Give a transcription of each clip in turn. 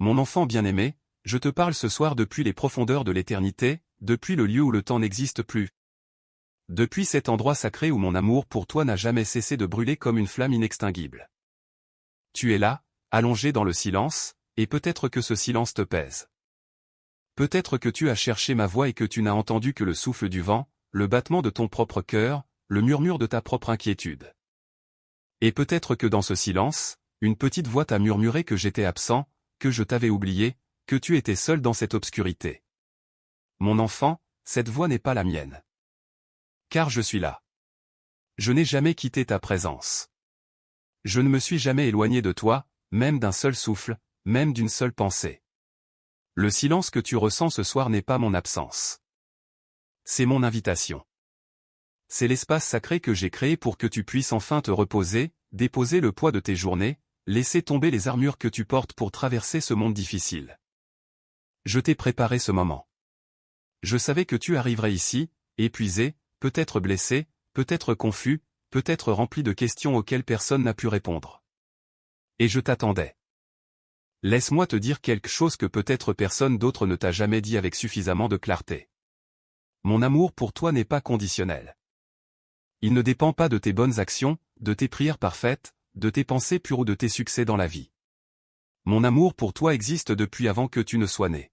Mon enfant bien-aimé, je te parle ce soir depuis les profondeurs de l'éternité, depuis le lieu où le temps n'existe plus. Depuis cet endroit sacré où mon amour pour toi n'a jamais cessé de brûler comme une flamme inextinguible. Tu es là, allongé dans le silence, et peut-être que ce silence te pèse. Peut-être que tu as cherché ma voix et que tu n'as entendu que le souffle du vent, le battement de ton propre cœur, le murmure de ta propre inquiétude. Et peut-être que dans ce silence, une petite voix t'a murmuré que j'étais absent, que je t'avais oublié, que tu étais seul dans cette obscurité. Mon enfant, cette voix n'est pas la mienne. Car je suis là. Je n'ai jamais quitté ta présence. Je ne me suis jamais éloigné de toi, même d'un seul souffle, même d'une seule pensée. Le silence que tu ressens ce soir n'est pas mon absence. C'est mon invitation. C'est l'espace sacré que j'ai créé pour que tu puisses enfin te reposer, déposer le poids de tes journées, laisser tomber les armures que tu portes pour traverser ce monde difficile. Je t'ai préparé ce moment. Je savais que tu arriverais ici, épuisé, peut-être blessé, peut-être confus, peut-être rempli de questions auxquelles personne n'a pu répondre. Et je t'attendais. Laisse-moi te dire quelque chose que peut-être personne d'autre ne t'a jamais dit avec suffisamment de clarté. Mon amour pour toi n'est pas conditionnel. Il ne dépend pas de tes bonnes actions, de tes prières parfaites, de tes pensées pures ou de tes succès dans la vie. Mon amour pour toi existe depuis avant que tu ne sois né.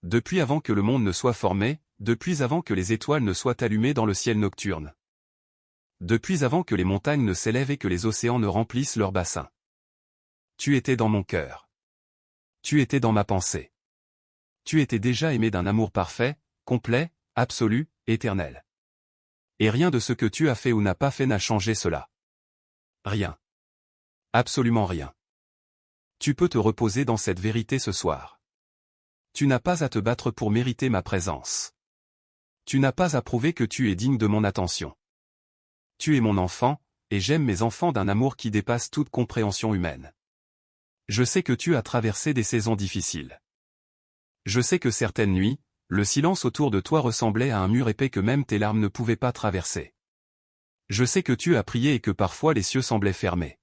Depuis avant que le monde ne soit formé, depuis avant que les étoiles ne soient allumées dans le ciel nocturne. Depuis avant que les montagnes ne s'élèvent et que les océans ne remplissent leurs bassins. Tu étais dans mon cœur. Tu étais dans ma pensée. Tu étais déjà aimé d'un amour parfait, complet, absolu, éternel. Et rien de ce que tu as fait ou n'as pas fait n'a changé cela. Rien. Absolument rien. Tu peux te reposer dans cette vérité ce soir. Tu n'as pas à te battre pour mériter ma présence. Tu n'as pas à prouver que tu es digne de mon attention. Tu es mon enfant, et j'aime mes enfants d'un amour qui dépasse toute compréhension humaine. Je sais que tu as traversé des saisons difficiles. Je sais que certaines nuits, le silence autour de toi ressemblait à un mur épais que même tes larmes ne pouvaient pas traverser. Je sais que tu as prié et que parfois les cieux semblaient fermés.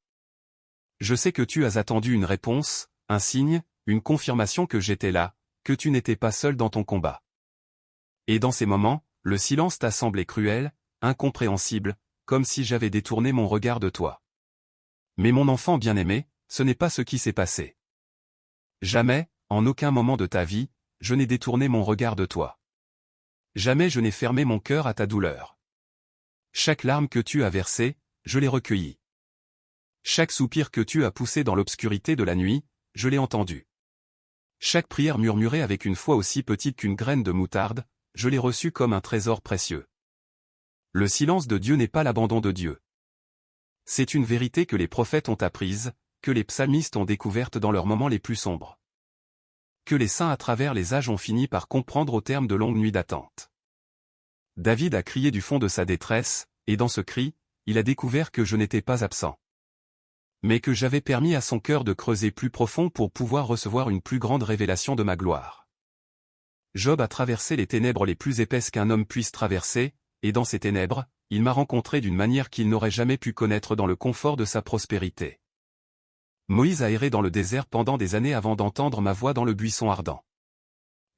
Je sais que tu as attendu une réponse, un signe, une confirmation que j'étais là, que tu n'étais pas seul dans ton combat. Et dans ces moments, le silence t'a semblé cruel, incompréhensible, comme si j'avais détourné mon regard de toi. Mais mon enfant bien-aimé, ce n'est pas ce qui s'est passé. Jamais, en aucun moment de ta vie, je n'ai détourné mon regard de toi. Jamais je n'ai fermé mon cœur à ta douleur. Chaque larme que tu as versée, je l'ai recueillie. Chaque soupir que tu as poussé dans l'obscurité de la nuit, je l'ai entendu. Chaque prière murmurée avec une foi aussi petite qu'une graine de moutarde, je l'ai reçue comme un trésor précieux. Le silence de Dieu n'est pas l'abandon de Dieu. C'est une vérité que les prophètes ont apprise, que les psalmistes ont découverte dans leurs moments les plus sombres. Que les saints à travers les âges ont fini par comprendre au terme de longues nuits d'attente. David a crié du fond de sa détresse, et dans ce cri, il a découvert que je n'étais pas absent. Mais que j'avais permis à son cœur de creuser plus profond pour pouvoir recevoir une plus grande révélation de ma gloire. Job a traversé les ténèbres les plus épaisses qu'un homme puisse traverser, et dans ces ténèbres, il m'a rencontré d'une manière qu'il n'aurait jamais pu connaître dans le confort de sa prospérité. Moïse a erré dans le désert pendant des années avant d'entendre ma voix dans le buisson ardent.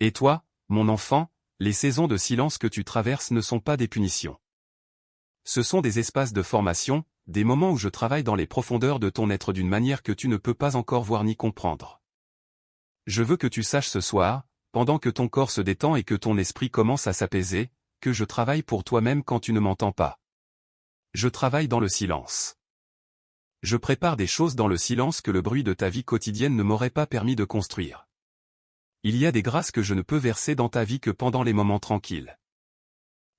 Et toi, mon enfant, les saisons de silence que tu traverses ne sont pas des punitions. Ce sont des espaces de formation, des moments où je travaille dans les profondeurs de ton être d'une manière que tu ne peux pas encore voir ni comprendre. Je veux que tu saches ce soir, pendant que ton corps se détend et que ton esprit commence à s'apaiser, que je travaille pour toi-même quand tu ne m'entends pas. Je travaille dans le silence. Je prépare des choses dans le silence que le bruit de ta vie quotidienne ne m'aurait pas permis de construire. Il y a des grâces que je ne peux verser dans ta vie que pendant les moments tranquilles.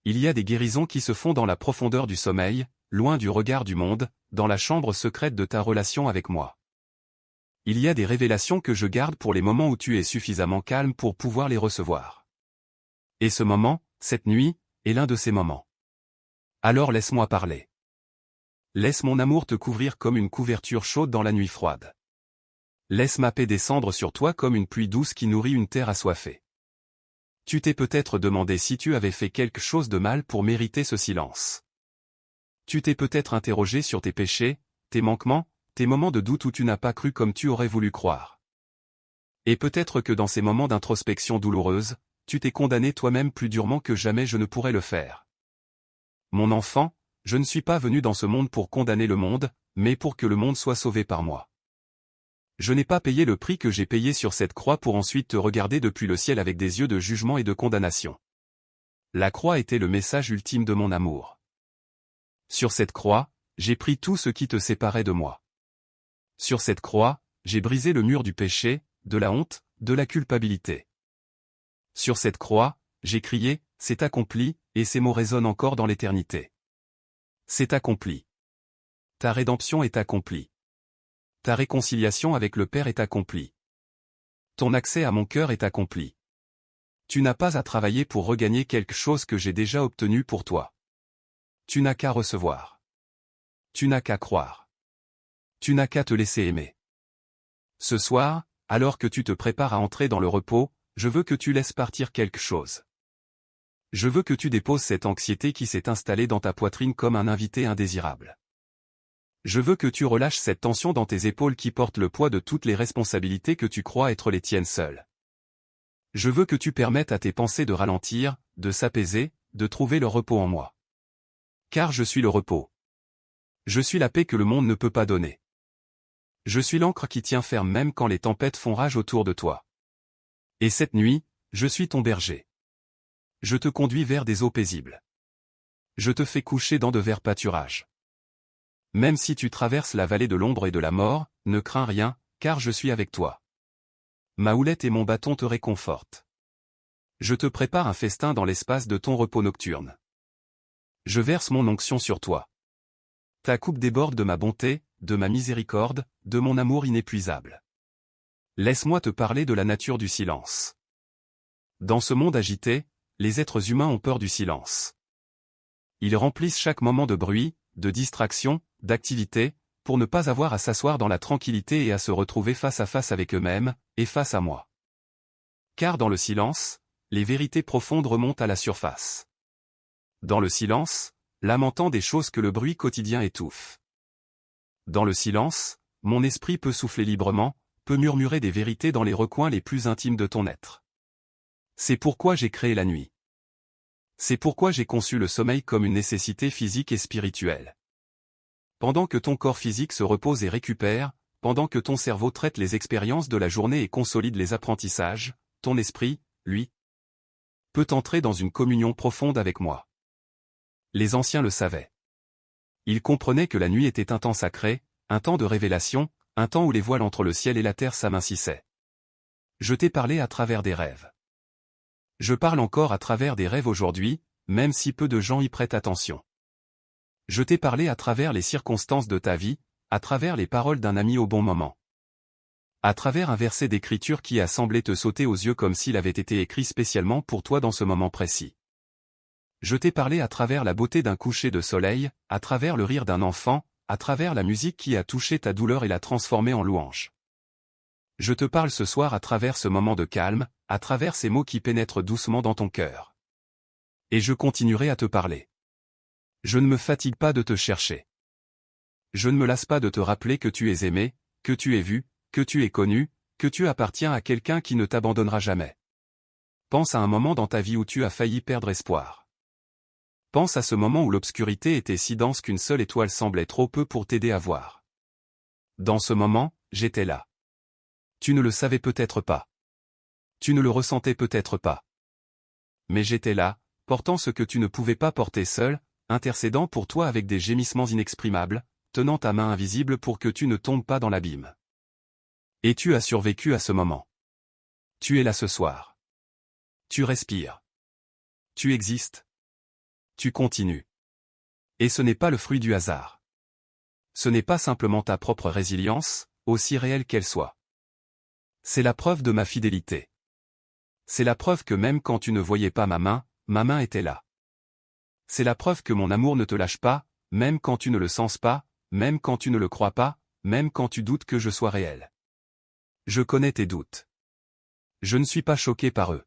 Il y a des guérisons qui se font dans la profondeur du sommeil, loin du regard du monde, dans la chambre secrète de ta relation avec moi. Il y a des révélations que je garde pour les moments où tu es suffisamment calme pour pouvoir les recevoir. Et ce moment, cette nuit, est l'un de ces moments. Alors laisse-moi parler. Laisse mon amour te couvrir comme une couverture chaude dans la nuit froide. Laisse ma paix descendre sur toi comme une pluie douce qui nourrit une terre assoiffée. Tu t'es peut-être demandé si tu avais fait quelque chose de mal pour mériter ce silence. Tu t'es peut-être interrogé sur tes péchés, tes manquements, tes moments de doute où tu n'as pas cru comme tu aurais voulu croire. Et peut-être que dans ces moments d'introspection douloureuse, tu t'es condamné toi-même plus durement que jamais je ne pourrais le faire. Mon enfant, je ne suis pas venu dans ce monde pour condamner le monde, mais pour que le monde soit sauvé par moi. Je n'ai pas payé le prix que j'ai payé sur cette croix pour ensuite te regarder depuis le ciel avec des yeux de jugement et de condamnation. La croix était le message ultime de mon amour. Sur cette croix, j'ai pris tout ce qui te séparait de moi. Sur cette croix, j'ai brisé le mur du péché, de la honte, de la culpabilité. Sur cette croix, j'ai crié, c'est accompli, et ces mots résonnent encore dans l'éternité. C'est accompli. Ta rédemption est accomplie. Ta réconciliation avec le Père est accomplie. Ton accès à mon cœur est accompli. Tu n'as pas à travailler pour regagner quelque chose que j'ai déjà obtenu pour toi. Tu n'as qu'à recevoir. Tu n'as qu'à croire. Tu n'as qu'à te laisser aimer. Ce soir, alors que tu te prépares à entrer dans le repos, je veux que tu laisses partir quelque chose. Je veux que tu déposes cette anxiété qui s'est installée dans ta poitrine comme un invité indésirable. Je veux que tu relâches cette tension dans tes épaules qui porte le poids de toutes les responsabilités que tu crois être les tiennes seules. Je veux que tu permettes à tes pensées de ralentir, de s'apaiser, de trouver le repos en moi. Car je suis le repos. Je suis la paix que le monde ne peut pas donner. Je suis l'ancre qui tient ferme même quand les tempêtes font rage autour de toi. Et cette nuit, je suis ton berger. Je te conduis vers des eaux paisibles. Je te fais coucher dans de verts pâturages. Même si tu traverses la vallée de l'ombre et de la mort, ne crains rien, car je suis avec toi. Ma houlette et mon bâton te réconfortent. Je te prépare un festin dans l'espace de ton repos nocturne. Je verse mon onction sur toi. Ta coupe déborde de ma bonté, de ma miséricorde, de mon amour inépuisable. Laisse-moi te parler de la nature du silence. Dans ce monde agité, les êtres humains ont peur du silence. Ils remplissent chaque moment de bruit, de distraction, d'activité, pour ne pas avoir à s'asseoir dans la tranquillité et à se retrouver face à face avec eux-mêmes, et face à moi. Car dans le silence, les vérités profondes remontent à la surface. Dans le silence, l'âme entend des choses que le bruit quotidien étouffe. Dans le silence, mon esprit peut souffler librement, peut murmurer des vérités dans les recoins les plus intimes de ton être. C'est pourquoi j'ai créé la nuit. C'est pourquoi j'ai conçu le sommeil comme une nécessité physique et spirituelle. Pendant que ton corps physique se repose et récupère, pendant que ton cerveau traite les expériences de la journée et consolide les apprentissages, ton esprit, lui, peut entrer dans une communion profonde avec moi. Les anciens le savaient. Ils comprenaient que la nuit était un temps sacré, un temps de révélation, un temps où les voiles entre le ciel et la terre s'amincissaient. Je t'ai parlé à travers des rêves. Je parle encore à travers des rêves aujourd'hui, même si peu de gens y prêtent attention. Je t'ai parlé à travers les circonstances de ta vie, à travers les paroles d'un ami au bon moment. À travers un verset d'écriture qui a semblé te sauter aux yeux comme s'il avait été écrit spécialement pour toi dans ce moment précis. Je t'ai parlé à travers la beauté d'un coucher de soleil, à travers le rire d'un enfant, à travers la musique qui a touché ta douleur et l'a transformée en louange. Je te parle ce soir à travers ce moment de calme, à travers ces mots qui pénètrent doucement dans ton cœur. Et je continuerai à te parler. Je ne me fatigue pas de te chercher. Je ne me lasse pas de te rappeler que tu es aimé, que tu es vu, que tu es connu, que tu appartiens à quelqu'un qui ne t'abandonnera jamais. Pense à un moment dans ta vie où tu as failli perdre espoir. Pense à ce moment où l'obscurité était si dense qu'une seule étoile semblait trop peu pour t'aider à voir. Dans ce moment, j'étais là. Tu ne le savais peut-être pas. Tu ne le ressentais peut-être pas. Mais j'étais là, portant ce que tu ne pouvais pas porter seul, intercédant pour toi avec des gémissements inexprimables, tenant ta main invisible pour que tu ne tombes pas dans l'abîme. Et tu as survécu à ce moment. Tu es là ce soir. Tu respires. Tu existes. Tu continues. Et ce n'est pas le fruit du hasard. Ce n'est pas simplement ta propre résilience, aussi réelle qu'elle soit. C'est la preuve de ma fidélité. C'est la preuve que même quand tu ne voyais pas ma main était là. C'est la preuve que mon amour ne te lâche pas, même quand tu ne le sens pas, même quand tu ne le crois pas, même quand tu doutes que je sois réel. Je connais tes doutes. Je ne suis pas choqué par eux.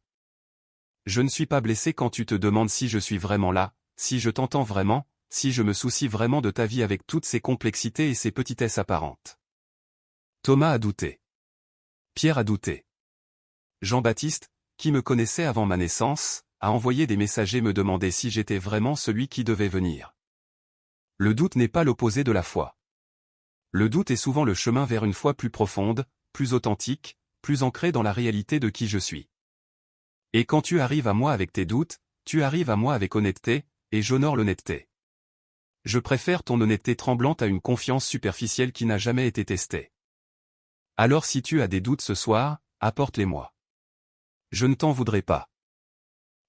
Je ne suis pas blessé quand tu te demandes si je suis vraiment là, si je t'entends vraiment, si je me soucie vraiment de ta vie avec toutes ses complexités et ses petitesses apparentes. Thomas a douté. Pierre a douté. Jean-Baptiste, qui me connaissait avant ma naissance, a envoyé des messagers me demander si j'étais vraiment celui qui devait venir. Le doute n'est pas l'opposé de la foi. Le doute est souvent le chemin vers une foi plus profonde, plus authentique, plus ancrée dans la réalité de qui je suis. Et quand tu arrives à moi avec tes doutes, tu arrives à moi avec honnêteté, et j'honore l'honnêteté. Je préfère ton honnêteté tremblante à une confiance superficielle qui n'a jamais été testée. Alors si tu as des doutes ce soir, apporte-les-moi. Je ne t'en voudrais pas.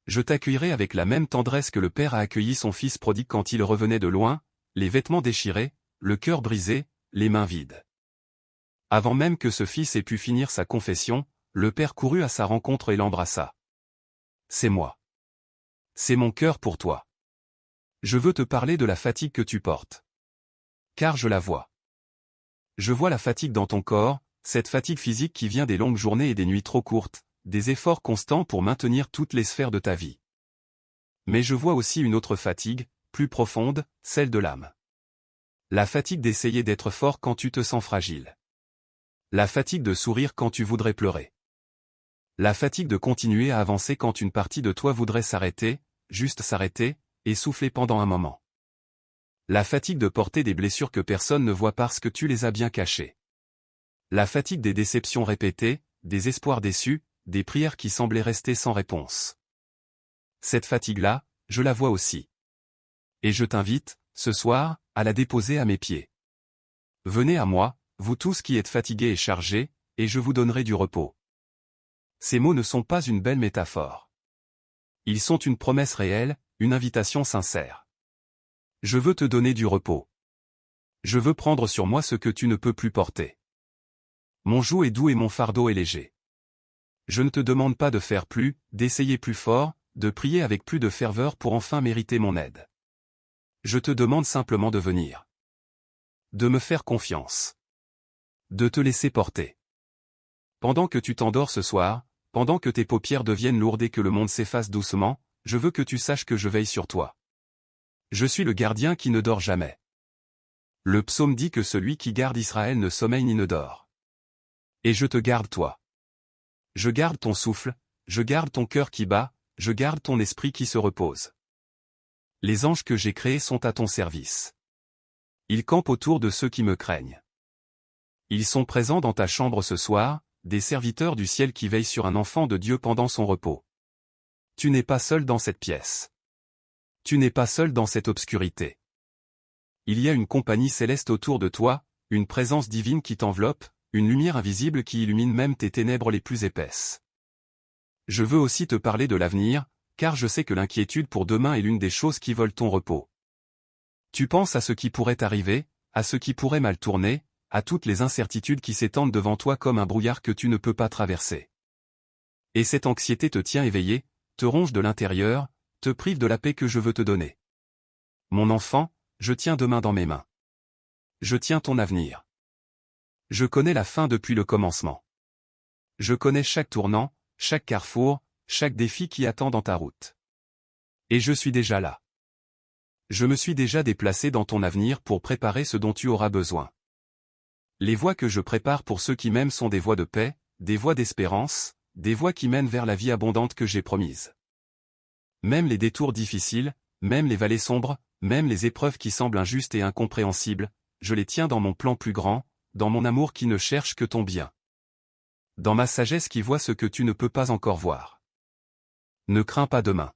Je t'accueillerai avec la même tendresse que le père a accueilli son fils prodigue quand il revenait de loin, les vêtements déchirés, le cœur brisé, les mains vides. Avant même que ce fils ait pu finir sa confession, le père courut à sa rencontre et l'embrassa. C'est moi. C'est mon cœur pour toi. Je veux te parler de la fatigue que tu portes. Car je la vois. Je vois la fatigue dans ton corps, cette fatigue physique qui vient des longues journées et des nuits trop courtes, des efforts constants pour maintenir toutes les sphères de ta vie. Mais je vois aussi une autre fatigue, plus profonde, celle de l'âme. La fatigue d'essayer d'être fort quand tu te sens fragile. La fatigue de sourire quand tu voudrais pleurer. La fatigue de continuer à avancer quand une partie de toi voudrait s'arrêter, juste s'arrêter, et souffler pendant un moment. La fatigue de porter des blessures que personne ne voit parce que tu les as bien cachées. La fatigue des déceptions répétées, des espoirs déçus, des prières qui semblaient rester sans réponse. Cette fatigue-là, je la vois aussi. Et je t'invite, ce soir, à la déposer à mes pieds. Venez à moi, vous tous qui êtes fatigués et chargés, et je vous donnerai du repos. Ces mots ne sont pas une belle métaphore. Ils sont une promesse réelle, une invitation sincère. Je veux te donner du repos. Je veux prendre sur moi ce que tu ne peux plus porter. Mon joug est doux et mon fardeau est léger. Je ne te demande pas de faire plus, d'essayer plus fort, de prier avec plus de ferveur pour enfin mériter mon aide. Je te demande simplement de venir. De me faire confiance. De te laisser porter. Pendant que tu t'endors ce soir, pendant que tes paupières deviennent lourdes et que le monde s'efface doucement, je veux que tu saches que je veille sur toi. Je suis le gardien qui ne dort jamais. Le psaume dit que celui qui garde Israël ne sommeille ni ne dort. Et je te garde toi. Je garde ton souffle, je garde ton cœur qui bat, je garde ton esprit qui se repose. Les anges que j'ai créés sont à ton service. Ils campent autour de ceux qui me craignent. Ils sont présents dans ta chambre ce soir, des serviteurs du ciel qui veillent sur un enfant de Dieu pendant son repos. Tu n'es pas seul dans cette pièce. Tu n'es pas seul dans cette obscurité. Il y a une compagnie céleste autour de toi, une présence divine qui t'enveloppe, une lumière invisible qui illumine même tes ténèbres les plus épaisses. Je veux aussi te parler de l'avenir, car je sais que l'inquiétude pour demain est l'une des choses qui volent ton repos. Tu penses à ce qui pourrait arriver, à ce qui pourrait mal tourner, à toutes les incertitudes qui s'étendent devant toi comme un brouillard que tu ne peux pas traverser. Et cette anxiété te tient éveillé, te ronge de l'intérieur, te prive de la paix que je veux te donner. Mon enfant, je tiens demain dans mes mains. Je tiens ton avenir. Je connais la fin depuis le commencement. Je connais chaque tournant, chaque carrefour, chaque défi qui attend dans ta route. Et je suis déjà là. Je me suis déjà déplacé dans ton avenir pour préparer ce dont tu auras besoin. Les voies que je prépare pour ceux qui m'aiment sont des voies de paix, des voies d'espérance, des voies qui mènent vers la vie abondante que j'ai promise. Même les détours difficiles, même les vallées sombres, même les épreuves qui semblent injustes et incompréhensibles, je les tiens dans mon plan plus grand, dans mon amour qui ne cherche que ton bien. Dans ma sagesse qui voit ce que tu ne peux pas encore voir. Ne crains pas demain.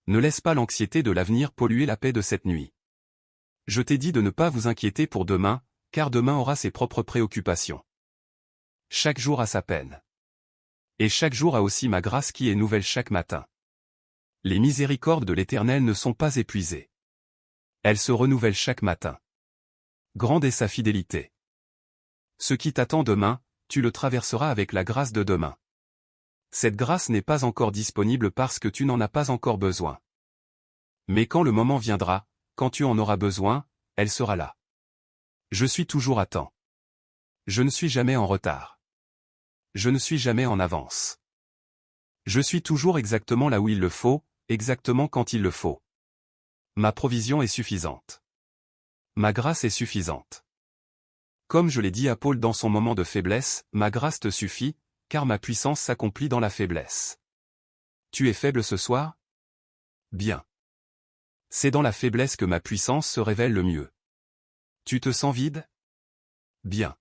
Ne laisse pas l'anxiété de l'avenir polluer la paix de cette nuit. Je t'ai dit de ne pas vous inquiéter pour demain, car demain aura ses propres préoccupations. Chaque jour a sa peine. Et chaque jour a aussi ma grâce qui est nouvelle chaque matin. Les miséricordes de l'Éternel ne sont pas épuisées. Elles se renouvellent chaque matin. Grande est sa fidélité. Ce qui t'attend demain, tu le traverseras avec la grâce de demain. Cette grâce n'est pas encore disponible parce que tu n'en as pas encore besoin. Mais quand le moment viendra, quand tu en auras besoin, elle sera là. Je suis toujours à temps. Je ne suis jamais en retard. Je ne suis jamais en avance. Je suis toujours exactement là où il le faut, exactement quand il le faut. Ma provision est suffisante. Ma grâce est suffisante. Comme je l'ai dit à Paul dans son moment de faiblesse, ma grâce te suffit, car ma puissance s'accomplit dans la faiblesse. Tu es faible ce soir? Bien. C'est dans la faiblesse que ma puissance se révèle le mieux. Tu te sens vide? Bien.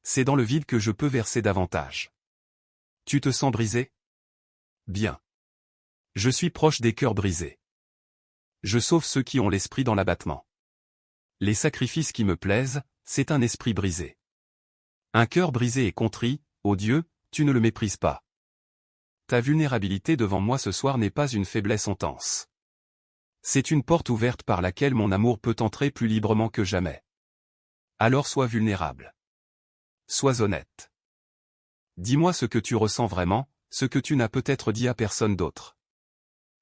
C'est dans le vide que je peux verser davantage. Tu te sens brisé? Bien. Je suis proche des cœurs brisés. Je sauve ceux qui ont l'esprit dans l'abattement. Les sacrifices qui me plaisent, c'est un esprit brisé. Un cœur brisé et contrit, ô Dieu, tu ne le méprises pas. Ta vulnérabilité devant moi ce soir n'est pas une faiblesse intense. C'est une porte ouverte par laquelle mon amour peut entrer plus librement que jamais. Alors sois vulnérable. Sois honnête. Dis-moi ce que tu ressens vraiment, ce que tu n'as peut-être dit à personne d'autre.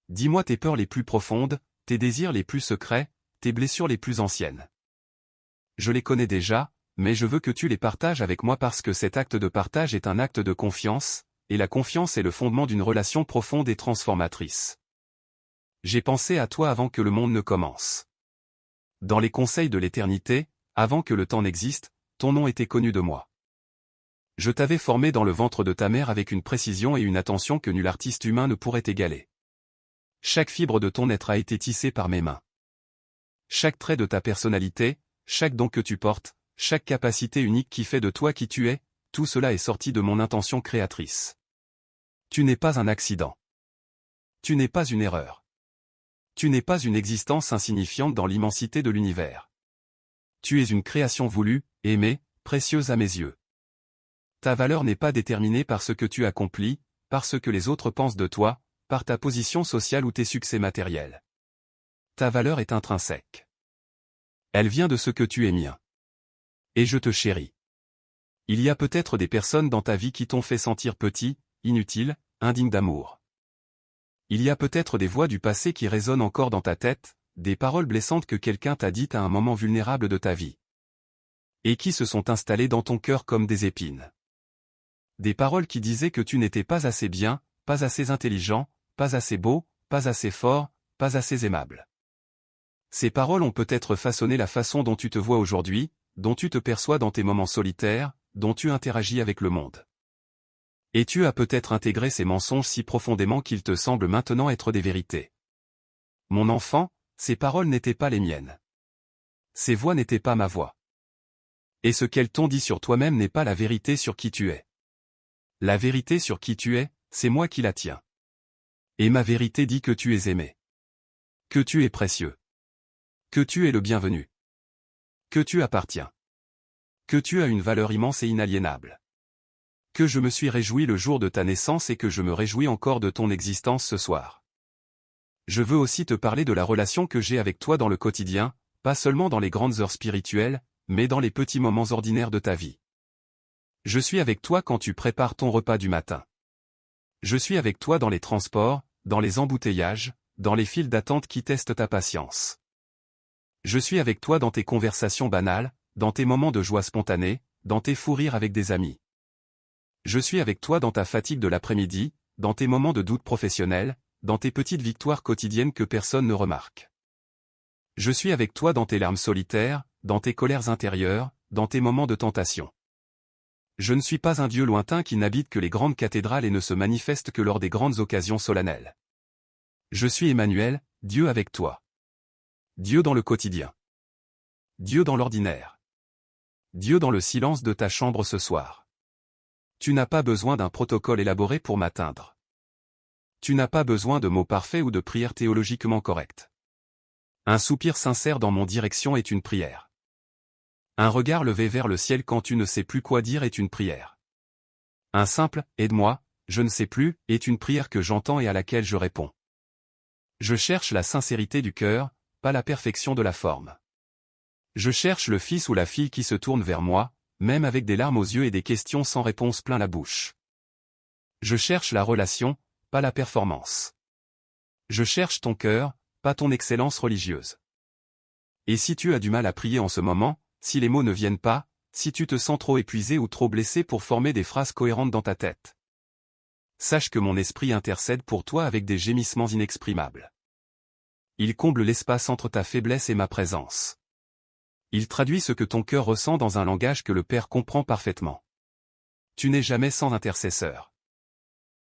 Dis-moi tes peurs les plus profondes, tes désirs les plus secrets, tes blessures les plus anciennes. Je les connais déjà, mais je veux que tu les partages avec moi parce que cet acte de partage est un acte de confiance, et la confiance est le fondement d'une relation profonde et transformatrice. J'ai pensé à toi avant que le monde ne commence. Dans les conseils de l'éternité, avant que le temps n'existe, ton nom était connu de moi. Je t'avais formé dans le ventre de ta mère avec une précision et une attention que nul artiste humain ne pourrait égaler. Chaque fibre de ton être a été tissée par mes mains. Chaque trait de ta personnalité, chaque don que tu portes, chaque capacité unique qui fait de toi qui tu es, tout cela est sorti de mon intention créatrice. Tu n'es pas un accident. Tu n'es pas une erreur. Tu n'es pas une existence insignifiante dans l'immensité de l'univers. Tu es une création voulue, aimée, précieuse à mes yeux. Ta valeur n'est pas déterminée par ce que tu accomplis, par ce que les autres pensent de toi, par ta position sociale ou tes succès matériels. Ta valeur est intrinsèque. Elle vient de ce que tu es mien. Et je te chéris. Il y a peut-être des personnes dans ta vie qui t'ont fait sentir petit, inutile, indigne d'amour. Il y a peut-être des voix du passé qui résonnent encore dans ta tête, des paroles blessantes que quelqu'un t'a dites à un moment vulnérable de ta vie. Et qui se sont installées dans ton cœur comme des épines. Des paroles qui disaient que tu n'étais pas assez bien, pas assez intelligent, pas assez beau, pas assez fort, pas assez aimable. Ces paroles ont peut-être façonné la façon dont tu te vois aujourd'hui, dont tu te perçois dans tes moments solitaires, dont tu interagis avec le monde. Et tu as peut-être intégré ces mensonges si profondément qu'ils te semblent maintenant être des vérités. Mon enfant, ces paroles n'étaient pas les miennes. Ces voix n'étaient pas ma voix. Et ce qu'elles t'ont dit sur toi-même n'est pas la vérité sur qui tu es. La vérité sur qui tu es, c'est moi qui la tiens. Et ma vérité dit que tu es aimé. Que tu es précieux. Que tu es le bienvenu. Que tu appartiens. Que tu as une valeur immense et inaliénable. Que je me suis réjoui le jour de ta naissance et que je me réjouis encore de ton existence ce soir. Je veux aussi te parler de la relation que j'ai avec toi dans le quotidien, pas seulement dans les grandes heures spirituelles, mais dans les petits moments ordinaires de ta vie. Je suis avec toi quand tu prépares ton repas du matin. Je suis avec toi dans les transports, dans les embouteillages, dans les files d'attente qui testent ta patience. Je suis avec toi dans tes conversations banales, dans tes moments de joie spontanée, dans tes fous rires avec des amis. Je suis avec toi dans ta fatigue de l'après-midi, dans tes moments de doute professionnel, dans tes petites victoires quotidiennes que personne ne remarque. Je suis avec toi dans tes larmes solitaires, dans tes colères intérieures, dans tes moments de tentation. Je ne suis pas un Dieu lointain qui n'habite que les grandes cathédrales et ne se manifeste que lors des grandes occasions solennelles. Je suis Emmanuel, Dieu avec toi. Dieu dans le quotidien. Dieu dans l'ordinaire. Dieu dans le silence de ta chambre ce soir. Tu n'as pas besoin d'un protocole élaboré pour m'atteindre. Tu n'as pas besoin de mots parfaits ou de prières théologiquement correctes. Un soupir sincère dans mon direction est une prière. Un regard levé vers le ciel quand tu ne sais plus quoi dire est une prière. Un simple « aide-moi, je ne sais plus » est une prière que j'entends et à laquelle je réponds. Je cherche la sincérité du cœur, pas la perfection de la forme. Je cherche le fils ou la fille qui se tourne vers moi, même avec des larmes aux yeux et des questions sans réponse plein la bouche. Je cherche la relation, pas la performance. Je cherche ton cœur, pas ton excellence religieuse. Et si tu as du mal à prier en ce moment, si les mots ne viennent pas, si tu te sens trop épuisé ou trop blessé pour former des phrases cohérentes dans ta tête, sache que mon esprit intercède pour toi avec des gémissements inexprimables. Il comble l'espace entre ta faiblesse et ma présence. Il traduit ce que ton cœur ressent dans un langage que le Père comprend parfaitement. Tu n'es jamais sans intercesseur.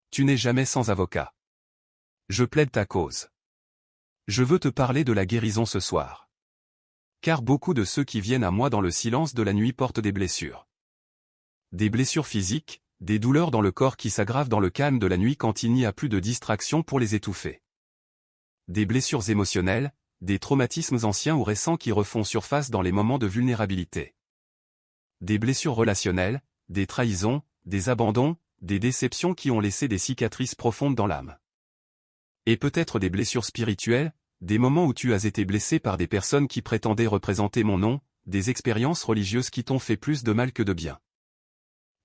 Tu n'es jamais sans avocat. Je plaide ta cause. Je veux te parler de la guérison ce soir. Car beaucoup de ceux qui viennent à moi dans le silence de la nuit portent des blessures. Des blessures physiques, des douleurs dans le corps qui s'aggravent dans le calme de la nuit quand il n'y a plus de distraction pour les étouffer. Des blessures émotionnelles, des traumatismes anciens ou récents qui refont surface dans les moments de vulnérabilité. Des blessures relationnelles, des trahisons, des abandons, des déceptions qui ont laissé des cicatrices profondes dans l'âme. Et peut-être des blessures spirituelles, des moments où tu as été blessé par des personnes qui prétendaient représenter mon nom, des expériences religieuses qui t'ont fait plus de mal que de bien.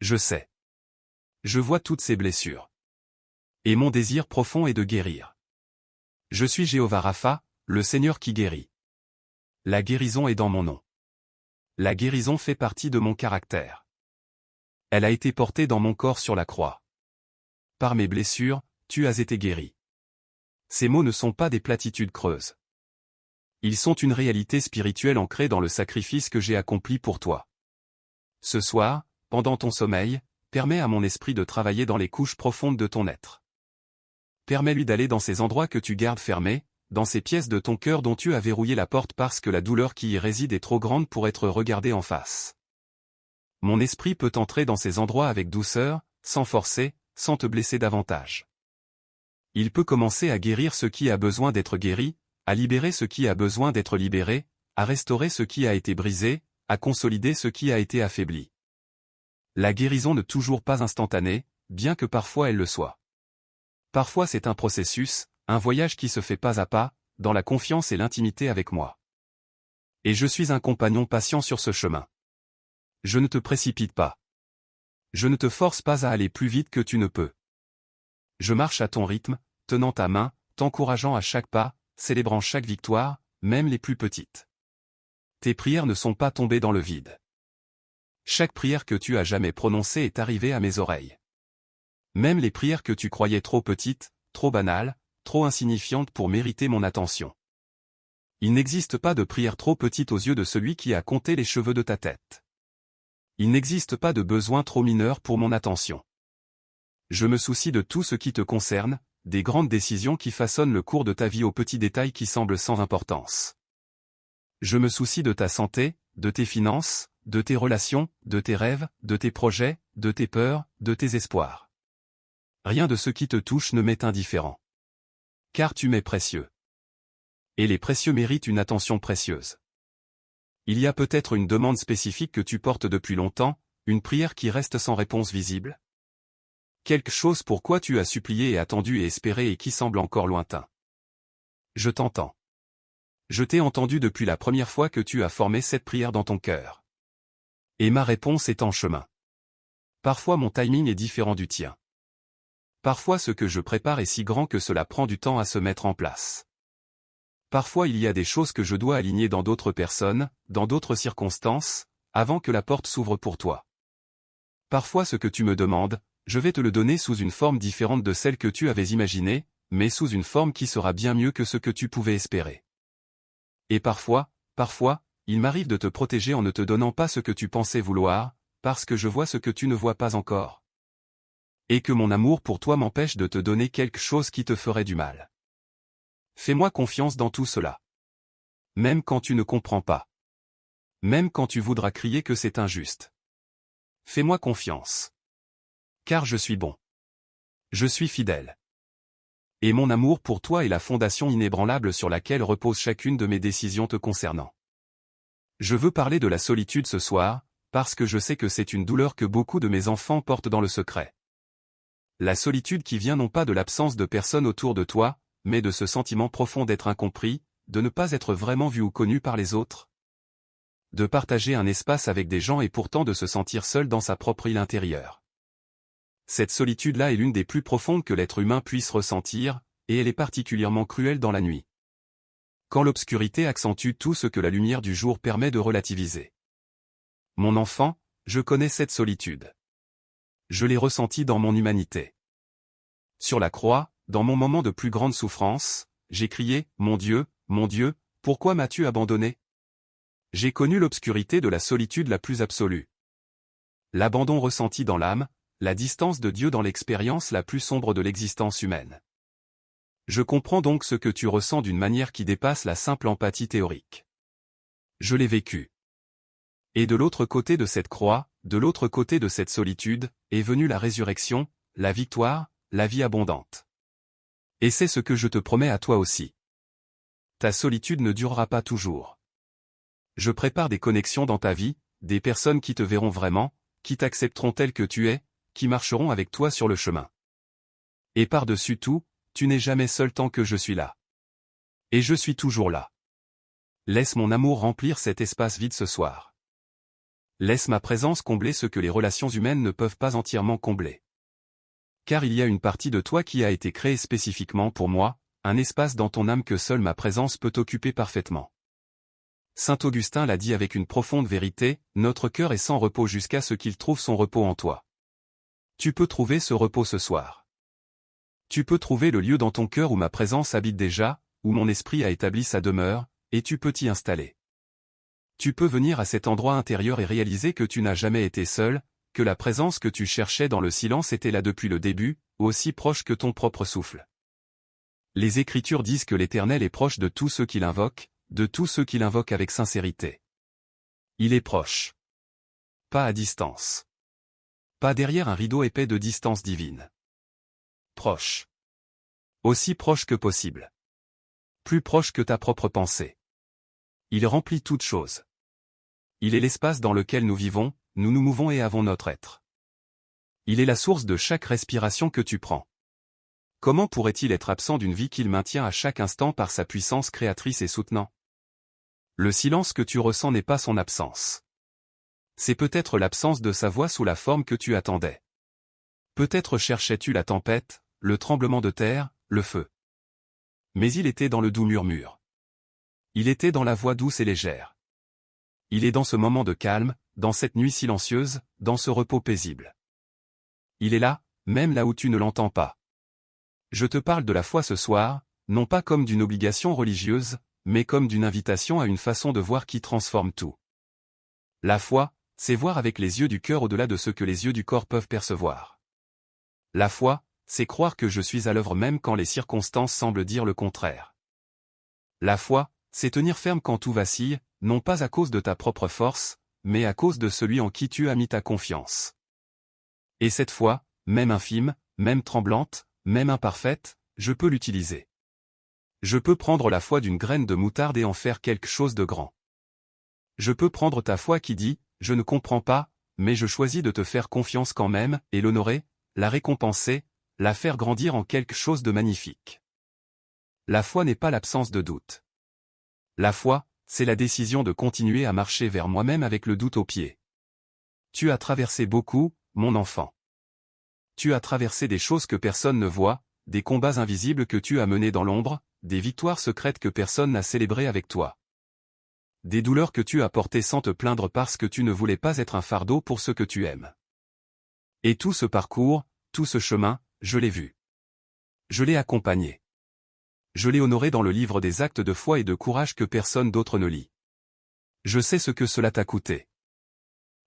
Je sais. Je vois toutes ces blessures. Et mon désir profond est de guérir. Je suis Jéhovah Rapha, le Seigneur qui guérit. La guérison est dans mon nom. La guérison fait partie de mon caractère. Elle a été portée dans mon corps sur la croix. Par mes blessures, tu as été guéri. Ces mots ne sont pas des platitudes creuses. Ils sont une réalité spirituelle ancrée dans le sacrifice que j'ai accompli pour toi. Ce soir, pendant ton sommeil, permets à mon esprit de travailler dans les couches profondes de ton être. Permets-lui d'aller dans ces endroits que tu gardes fermés, dans ces pièces de ton cœur dont tu as verrouillé la porte parce que la douleur qui y réside est trop grande pour être regardée en face. Mon esprit peut entrer dans ces endroits avec douceur, sans forcer, sans te blesser davantage. Il peut commencer à guérir ce qui a besoin d'être guéri, à libérer ce qui a besoin d'être libéré, à restaurer ce qui a été brisé, à consolider ce qui a été affaibli. La guérison n'est toujours pas instantanée, bien que parfois elle le soit. Parfois c'est un processus, un voyage qui se fait pas à pas, dans la confiance et l'intimité avec moi. Et je suis un compagnon patient sur ce chemin. Je ne te précipite pas. Je ne te force pas à aller plus vite que tu ne peux. Je marche à ton rythme, tenant ta main, t'encourageant à chaque pas, célébrant chaque victoire, même les plus petites. Tes prières ne sont pas tombées dans le vide. Chaque prière que tu as jamais prononcée est arrivée à mes oreilles. Même les prières que tu croyais trop petites, trop banales, trop insignifiantes pour mériter mon attention. Il n'existe pas de prière trop petite aux yeux de celui qui a compté les cheveux de ta tête. Il n'existe pas de besoin trop mineur pour mon attention. Je me soucie de tout ce qui te concerne, des grandes décisions qui façonnent le cours de ta vie aux petits détails qui semblent sans importance. Je me soucie de ta santé, de tes finances, de tes relations, de tes rêves, de tes projets, de tes peurs, de tes espoirs. Rien de ce qui te touche ne m'est indifférent. Car tu m'es précieux. Et les précieux méritent une attention précieuse. Il y a peut-être une demande spécifique que tu portes depuis longtemps, une prière qui reste sans réponse visible. Quelque chose pour quoi tu as supplié et attendu et espéré et qui semble encore lointain. Je t'entends. Je t'ai entendu depuis la première fois que tu as formé cette prière dans ton cœur. Et ma réponse est en chemin. Parfois mon timing est différent du tien. Parfois ce que je prépare est si grand que cela prend du temps à se mettre en place. Parfois il y a des choses que je dois aligner dans d'autres personnes, dans d'autres circonstances, avant que la porte s'ouvre pour toi. Parfois ce que tu me demandes, je vais te le donner sous une forme différente de celle que tu avais imaginée, mais sous une forme qui sera bien mieux que ce que tu pouvais espérer. Et parfois, il m'arrive de te protéger en ne te donnant pas ce que tu pensais vouloir, parce que je vois ce que tu ne vois pas encore. Et que mon amour pour toi m'empêche de te donner quelque chose qui te ferait du mal. Fais-moi confiance dans tout cela. Même quand tu ne comprends pas. Même quand tu voudras crier que c'est injuste. Fais-moi confiance. Car je suis bon. Je suis fidèle. Et mon amour pour toi est la fondation inébranlable sur laquelle repose chacune de mes décisions te concernant. Je veux parler de la solitude ce soir, parce que je sais que c'est une douleur que beaucoup de mes enfants portent dans le secret. La solitude qui vient non pas de l'absence de personnes autour de toi, mais de ce sentiment profond d'être incompris, de ne pas être vraiment vu ou connu par les autres. De partager un espace avec des gens et pourtant de se sentir seul dans sa propre île intérieure. Cette solitude-là est l'une des plus profondes que l'être humain puisse ressentir, et elle est particulièrement cruelle dans la nuit. Quand l'obscurité accentue tout ce que la lumière du jour permet de relativiser. Mon enfant, je connais cette solitude. Je l'ai ressentie dans mon humanité. Sur la croix, dans mon moment de plus grande souffrance, j'ai crié, « Mon Dieu, pourquoi m'as-tu abandonné ?» J'ai connu l'obscurité de la solitude la plus absolue. L'abandon ressenti dans l'âme, la distance de Dieu dans l'expérience la plus sombre de l'existence humaine. Je comprends donc ce que tu ressens d'une manière qui dépasse la simple empathie théorique. Je l'ai vécu. Et de l'autre côté de cette croix, de l'autre côté de cette solitude, est venue la résurrection, la victoire, la vie abondante. Et c'est ce que je te promets à toi aussi. Ta solitude ne durera pas toujours. Je prépare des connexions dans ta vie, des personnes qui te verront vraiment, qui t'accepteront tel que tu es, qui marcheront avec toi sur le chemin. Et par-dessus tout, tu n'es jamais seul tant que je suis là. Et je suis toujours là. Laisse mon amour remplir cet espace vide ce soir. Laisse ma présence combler ce que les relations humaines ne peuvent pas entièrement combler. Car il y a une partie de toi qui a été créée spécifiquement pour moi, un espace dans ton âme que seule ma présence peut occuper parfaitement. Saint Augustin l'a dit avec une profonde vérité, notre cœur est sans repos jusqu'à ce qu'il trouve son repos en toi. Tu peux trouver ce repos ce soir. Tu peux trouver le lieu dans ton cœur où ma présence habite déjà, où mon esprit a établi sa demeure, et tu peux t'y installer. Tu peux venir à cet endroit intérieur et réaliser que tu n'as jamais été seul, que la présence que tu cherchais dans le silence était là depuis le début, aussi proche que ton propre souffle. Les Écritures disent que l'Éternel est proche de tous ceux qui l'invoquent, de tous ceux qui l'invoquent avec sincérité. Il est proche. Pas à distance. Pas derrière un rideau épais de distance divine. Proche. Aussi proche que possible. Plus proche que ta propre pensée. Il remplit toutes choses. Il est l'espace dans lequel nous vivons, nous nous mouvons et avons notre être. Il est la source de chaque respiration que tu prends. Comment pourrait-il être absent d'une vie qu'il maintient à chaque instant par sa puissance créatrice et soutenant? Le silence que tu ressens n'est pas son absence. C'est peut-être l'absence de sa voix sous la forme que tu attendais. Peut-être cherchais-tu la tempête, le tremblement de terre, le feu. Mais il était dans le doux murmure. Il était dans la voix douce et légère. Il est dans ce moment de calme, dans cette nuit silencieuse, dans ce repos paisible. Il est là, même là où tu ne l'entends pas. Je te parle de la foi ce soir, non pas comme d'une obligation religieuse, mais comme d'une invitation à une façon de voir qui transforme tout. La foi, c'est voir avec les yeux du cœur au-delà de ce que les yeux du corps peuvent percevoir. La foi, c'est croire que je suis à l'œuvre même quand les circonstances semblent dire le contraire. La foi, c'est tenir ferme quand tout vacille, non pas à cause de ta propre force, mais à cause de celui en qui tu as mis ta confiance. Et cette foi, même infime, même tremblante, même imparfaite, je peux l'utiliser. Je peux prendre la foi d'une graine de moutarde et en faire quelque chose de grand. Je peux prendre ta foi qui dit, je ne comprends pas, mais je choisis de te faire confiance quand même, et l'honorer, la récompenser, la faire grandir en quelque chose de magnifique. La foi n'est pas l'absence de doute. La foi, c'est la décision de continuer à marcher vers moi-même avec le doute aux pieds. Tu as traversé beaucoup, mon enfant. Tu as traversé des choses que personne ne voit, des combats invisibles que tu as menés dans l'ombre, des victoires secrètes que personne n'a célébrées avec toi. Des douleurs que tu as portées sans te plaindre parce que tu ne voulais pas être un fardeau pour ceux que tu aimes. Et tout ce parcours, tout ce chemin, je l'ai vu. Je l'ai accompagné. Je l'ai honoré dans le livre des actes de foi et de courage que personne d'autre ne lit. Je sais ce que cela t'a coûté.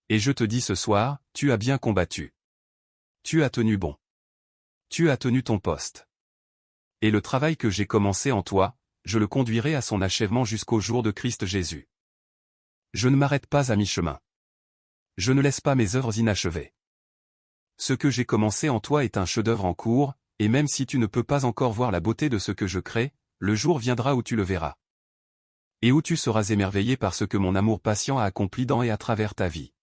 Et je te dis ce soir, tu as bien combattu. Tu as tenu bon. Tu as tenu ton poste. Et le travail que j'ai commencé en toi, je le conduirai à son achèvement jusqu'au jour de Christ Jésus. Je ne m'arrête pas à mi-chemin. Je ne laisse pas mes œuvres inachevées. Ce que j'ai commencé en toi est un chef-d'œuvre en cours, et même si tu ne peux pas encore voir la beauté de ce que je crée, le jour viendra où tu le verras. Et où tu seras émerveillé par ce que mon amour patient a accompli dans et à travers ta vie.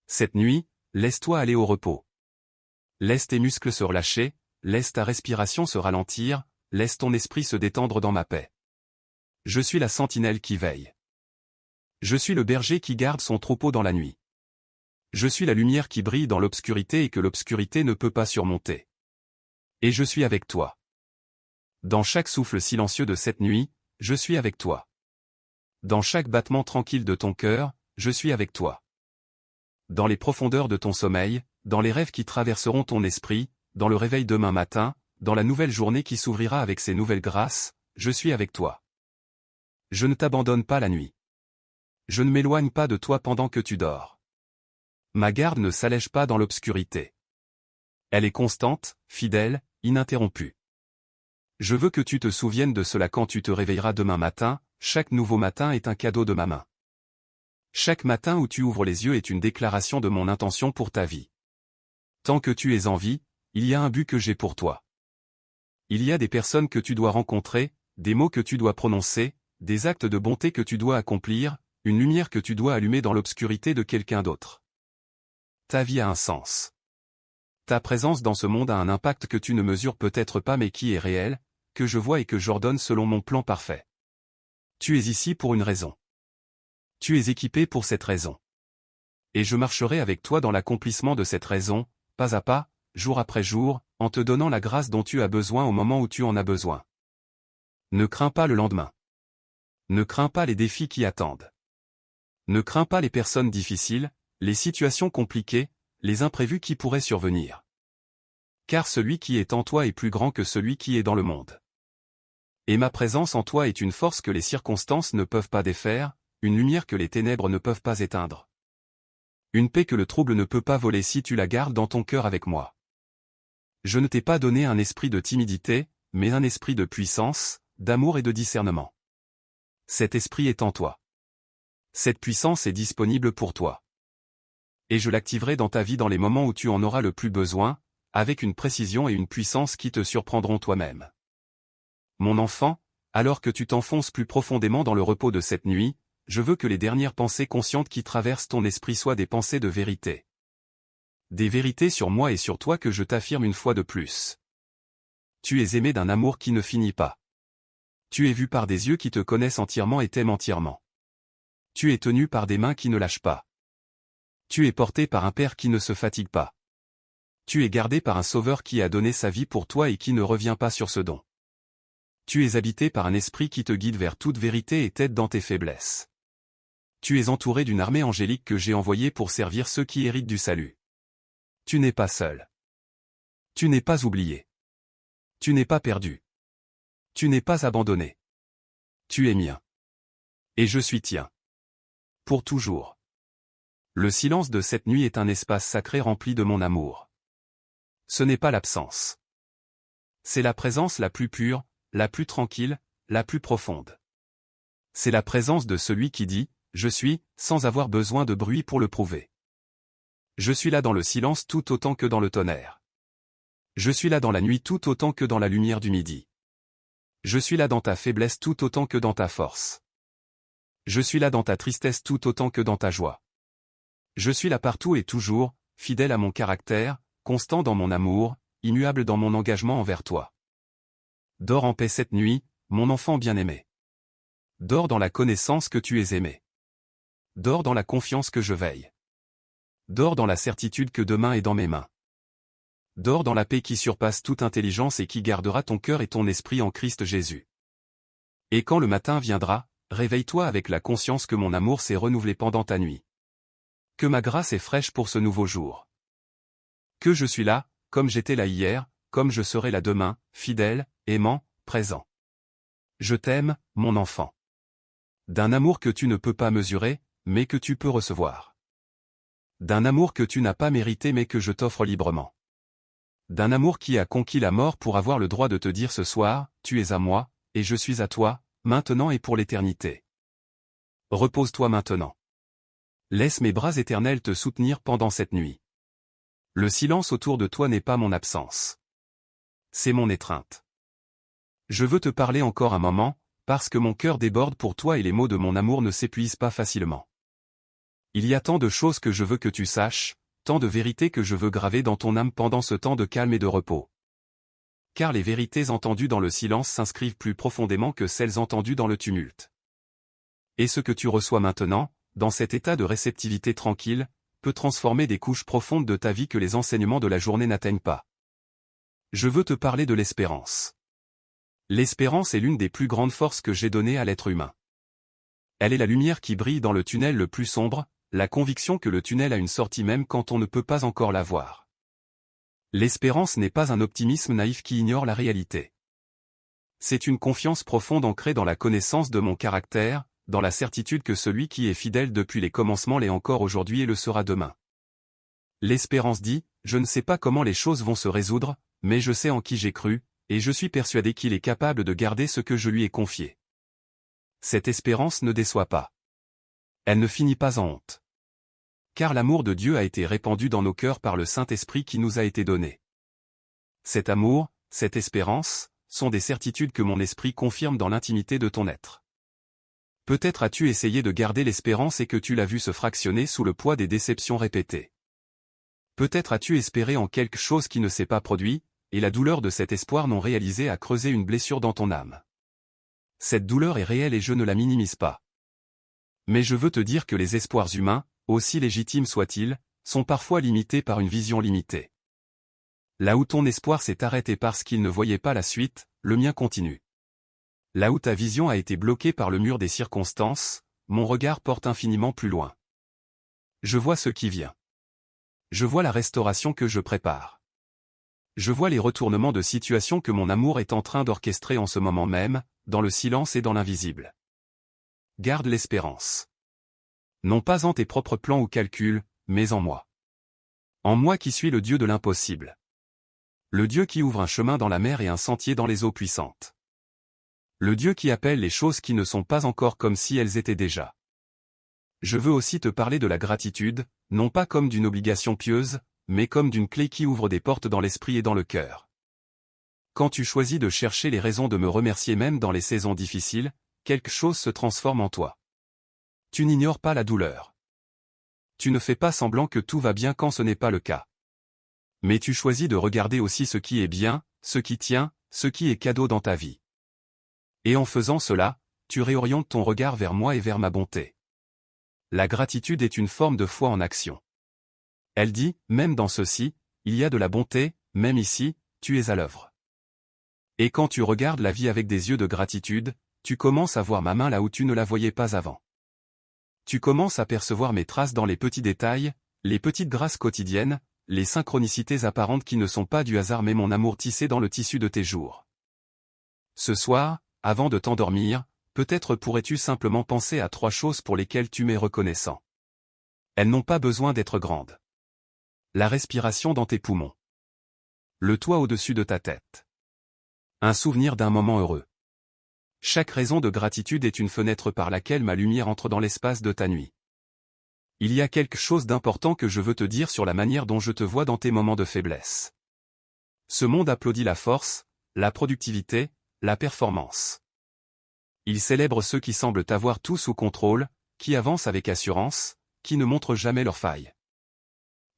Cette nuit, laisse-toi aller au repos. Laisse tes muscles se relâcher, laisse ta respiration se ralentir, laisse ton esprit se détendre dans ma paix. Je suis la sentinelle qui veille. Je suis le berger qui garde son troupeau dans la nuit. Je suis la lumière qui brille dans l'obscurité et que l'obscurité ne peut pas surmonter. Et je suis avec toi. Dans chaque souffle silencieux de cette nuit, je suis avec toi. Dans chaque battement tranquille de ton cœur, je suis avec toi. Dans les profondeurs de ton sommeil, dans les rêves qui traverseront ton esprit, dans le réveil demain matin, dans la nouvelle journée qui s'ouvrira avec ses nouvelles grâces, je suis avec toi. Je ne t'abandonne pas la nuit. Je ne m'éloigne pas de toi pendant que tu dors. Ma garde ne s'allège pas dans l'obscurité. Elle est constante, fidèle, ininterrompue. Je veux que tu te souviennes de cela quand tu te réveilleras demain matin, chaque nouveau matin est un cadeau de ma main. Chaque matin où tu ouvres les yeux est une déclaration de mon intention pour ta vie. Tant que tu es en vie, il y a un but que j'ai pour toi. Il y a des personnes que tu dois rencontrer, des mots que tu dois prononcer, des actes de bonté que tu dois accomplir, une lumière que tu dois allumer dans l'obscurité de quelqu'un d'autre. Ta vie a un sens. Ta présence dans ce monde a un impact que tu ne mesures peut-être pas mais qui est réel, que je vois et que j'ordonne selon mon plan parfait. Tu es ici pour une raison. Tu es équipé pour cette raison. Et je marcherai avec toi dans l'accomplissement de cette raison, pas à pas, jour après jour, en te donnant la grâce dont tu as besoin au moment où tu en as besoin. Ne crains pas le lendemain. Ne crains pas les défis qui attendent. Ne crains pas les personnes difficiles, les situations compliquées, les imprévus qui pourraient survenir. Car celui qui est en toi est plus grand que celui qui est dans le monde. Et ma présence en toi est une force que les circonstances ne peuvent pas défaire, une lumière que les ténèbres ne peuvent pas éteindre. Une paix que le trouble ne peut pas voler si tu la gardes dans ton cœur avec moi. Je ne t'ai pas donné un esprit de timidité, mais un esprit de puissance, d'amour et de discernement. Cet esprit est en toi. Cette puissance est disponible pour toi. Et je l'activerai dans ta vie dans les moments où tu en auras le plus besoin, avec une précision et une puissance qui te surprendront toi-même. Mon enfant, alors que tu t'enfonces plus profondément dans le repos de cette nuit, je veux que les dernières pensées conscientes qui traversent ton esprit soient des pensées de vérité. Des vérités sur moi et sur toi que je t'affirme une fois de plus. Tu es aimé d'un amour qui ne finit pas. Tu es vu par des yeux qui te connaissent entièrement et t'aiment entièrement. Tu es tenu par des mains qui ne lâchent pas. Tu es porté par un Père qui ne se fatigue pas. Tu es gardé par un Sauveur qui a donné sa vie pour toi et qui ne revient pas sur ce don. Tu es habité par un esprit qui te guide vers toute vérité et t'aide dans tes faiblesses. Tu es entouré d'une armée angélique que j'ai envoyée pour servir ceux qui héritent du salut. Tu n'es pas seul. Tu n'es pas oublié. Tu n'es pas perdu. Tu n'es pas abandonné. Tu es mien. Et je suis tien. Pour toujours. Le silence de cette nuit est un espace sacré rempli de mon amour. Ce n'est pas l'absence. C'est la présence la plus pure, la plus tranquille, la plus profonde. C'est la présence de celui qui dit « Je suis » sans avoir besoin de bruit pour le prouver. Je suis là dans le silence tout autant que dans le tonnerre. Je suis là dans la nuit tout autant que dans la lumière du midi. Je suis là dans ta faiblesse tout autant que dans ta force. Je suis là dans ta tristesse tout autant que dans ta joie. Je suis là partout et toujours, fidèle à mon caractère, constant dans mon amour, immuable dans mon engagement envers toi. Dors en paix cette nuit, mon enfant bien-aimé. Dors dans la connaissance que tu es aimé. Dors dans la confiance que je veille. Dors dans la certitude que demain est dans mes mains. Dors dans la paix qui surpasse toute intelligence et qui gardera ton cœur et ton esprit en Christ Jésus. Et quand le matin viendra, réveille-toi avec la conscience que mon amour s'est renouvelé pendant ta nuit. Que ma grâce est fraîche pour ce nouveau jour. Que je suis là, comme j'étais là hier, comme je serai là demain, fidèle, aimant, présent. Je t'aime, mon enfant. D'un amour que tu ne peux pas mesurer, mais que tu peux recevoir. D'un amour que tu n'as pas mérité mais que je t'offre librement. D'un amour qui a conquis la mort pour avoir le droit de te dire ce soir, tu es à moi, et je suis à toi, maintenant et pour l'éternité. Repose-toi maintenant. Laisse mes bras éternels te soutenir pendant cette nuit. Le silence autour de toi n'est pas mon absence. C'est mon étreinte. Je veux te parler encore un moment, parce que mon cœur déborde pour toi et les mots de mon amour ne s'épuisent pas facilement. Il y a tant de choses que je veux que tu saches, tant de vérités que je veux graver dans ton âme pendant ce temps de calme et de repos. Car les vérités entendues dans le silence s'inscrivent plus profondément que celles entendues dans le tumulte. Et ce que tu reçois maintenant, dans cet état de réceptivité tranquille, peut transformer des couches profondes de ta vie que les enseignements de la journée n'atteignent pas. Je veux te parler de l'espérance. L'espérance est l'une des plus grandes forces que j'ai données à l'être humain. Elle est la lumière qui brille dans le tunnel le plus sombre, la conviction que le tunnel a une sortie même quand on ne peut pas encore la voir. L'espérance n'est pas un optimisme naïf qui ignore la réalité. C'est une confiance profonde ancrée dans la connaissance de mon caractère, dans la certitude que celui qui est fidèle depuis les commencements l'est encore aujourd'hui et le sera demain. L'espérance dit, je ne sais pas comment les choses vont se résoudre, mais je sais en qui j'ai cru, et je suis persuadé qu'il est capable de garder ce que je lui ai confié. Cette espérance ne déçoit pas. Elle ne finit pas en honte. Car l'amour de Dieu a été répandu dans nos cœurs par le Saint-Esprit qui nous a été donné. Cet amour, cette espérance, sont des certitudes que mon esprit confirme dans l'intimité de ton être. Peut-être as-tu essayé de garder l'espérance et que tu l'as vu se fractionner sous le poids des déceptions répétées. Peut-être as-tu espéré en quelque chose qui ne s'est pas produit, et la douleur de cet espoir non réalisé a creusé une blessure dans ton âme. Cette douleur est réelle et je ne la minimise pas. Mais je veux te dire que les espoirs humains, aussi légitimes soient-ils, sont parfois limités par une vision limitée. Là où ton espoir s'est arrêté parce qu'il ne voyait pas la suite, le mien continue. Là où ta vision a été bloquée par le mur des circonstances, mon regard porte infiniment plus loin. Je vois ce qui vient. Je vois la restauration que je prépare. Je vois les retournements de situation que mon amour est en train d'orchestrer en ce moment même, dans le silence et dans l'invisible. Garde l'espérance. Non pas en tes propres plans ou calculs, mais en moi. En moi qui suis le Dieu de l'impossible. Le Dieu qui ouvre un chemin dans la mer et un sentier dans les eaux puissantes. Le Dieu qui appelle les choses qui ne sont pas encore comme si elles étaient déjà. Je veux aussi te parler de la gratitude, non pas comme d'une obligation pieuse, mais comme d'une clé qui ouvre des portes dans l'esprit et dans le cœur. Quand tu choisis de chercher les raisons de me remercier même dans les saisons difficiles, quelque chose se transforme en toi. Tu n'ignores pas la douleur. Tu ne fais pas semblant que tout va bien quand ce n'est pas le cas. Mais tu choisis de regarder aussi ce qui est bien, ce qui tient, ce qui est cadeau dans ta vie. Et en faisant cela, tu réorientes ton regard vers moi et vers ma bonté. La gratitude est une forme de foi en action. Elle dit, même dans ceci, il y a de la bonté, même ici, tu es à l'œuvre. Et quand tu regardes la vie avec des yeux de gratitude, tu commences à voir ma main là où tu ne la voyais pas avant. Tu commences à percevoir mes traces dans les petits détails, les petites grâces quotidiennes, les synchronicités apparentes qui ne sont pas du hasard mais mon amour tissé dans le tissu de tes jours. Ce soir, avant de t'endormir, peut-être pourrais-tu simplement penser à 3 choses pour lesquelles tu m'es reconnaissant. Elles n'ont pas besoin d'être grandes. La respiration dans tes poumons. Le toit au-dessus de ta tête. Un souvenir d'un moment heureux. Chaque raison de gratitude est une fenêtre par laquelle ma lumière entre dans l'espace de ta nuit. Il y a quelque chose d'important que je veux te dire sur la manière dont je te vois dans tes moments de faiblesse. Ce monde applaudit la force, la productivité, la performance. Il célèbre ceux qui semblent avoir tout sous contrôle, qui avancent avec assurance, qui ne montrent jamais leurs failles.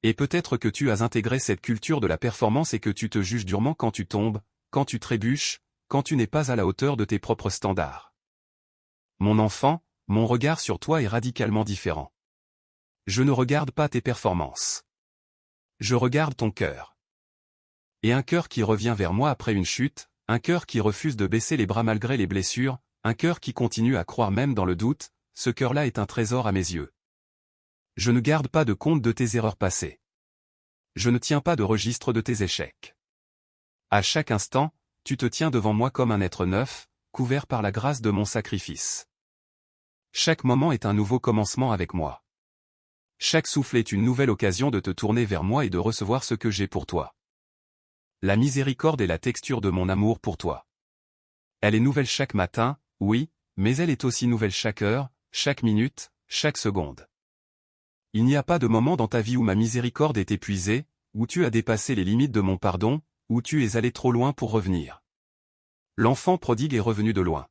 Et peut-être que tu as intégré cette culture de la performance et que tu te juges durement quand tu tombes, quand tu trébuches, quand tu n'es pas à la hauteur de tes propres standards. Mon enfant, mon regard sur toi est radicalement différent. Je ne regarde pas tes performances. Je regarde ton cœur. Et un cœur qui revient vers moi après une chute, un cœur qui refuse de baisser les bras malgré les blessures, un cœur qui continue à croire même dans le doute, ce cœur-là est un trésor à mes yeux. Je ne garde pas de compte de tes erreurs passées. Je ne tiens pas de registre de tes échecs. À chaque instant, tu te tiens devant moi comme un être neuf, couvert par la grâce de mon sacrifice. Chaque moment est un nouveau commencement avec moi. Chaque souffle est une nouvelle occasion de te tourner vers moi et de recevoir ce que j'ai pour toi. La miséricorde est la texture de mon amour pour toi. Elle est nouvelle chaque matin, oui, mais elle est aussi nouvelle chaque heure, chaque minute, chaque seconde. Il n'y a pas de moment dans ta vie où ma miséricorde est épuisée, où tu as dépassé les limites de mon pardon, où tu es allé trop loin pour revenir. L'enfant prodigue est revenu de loin.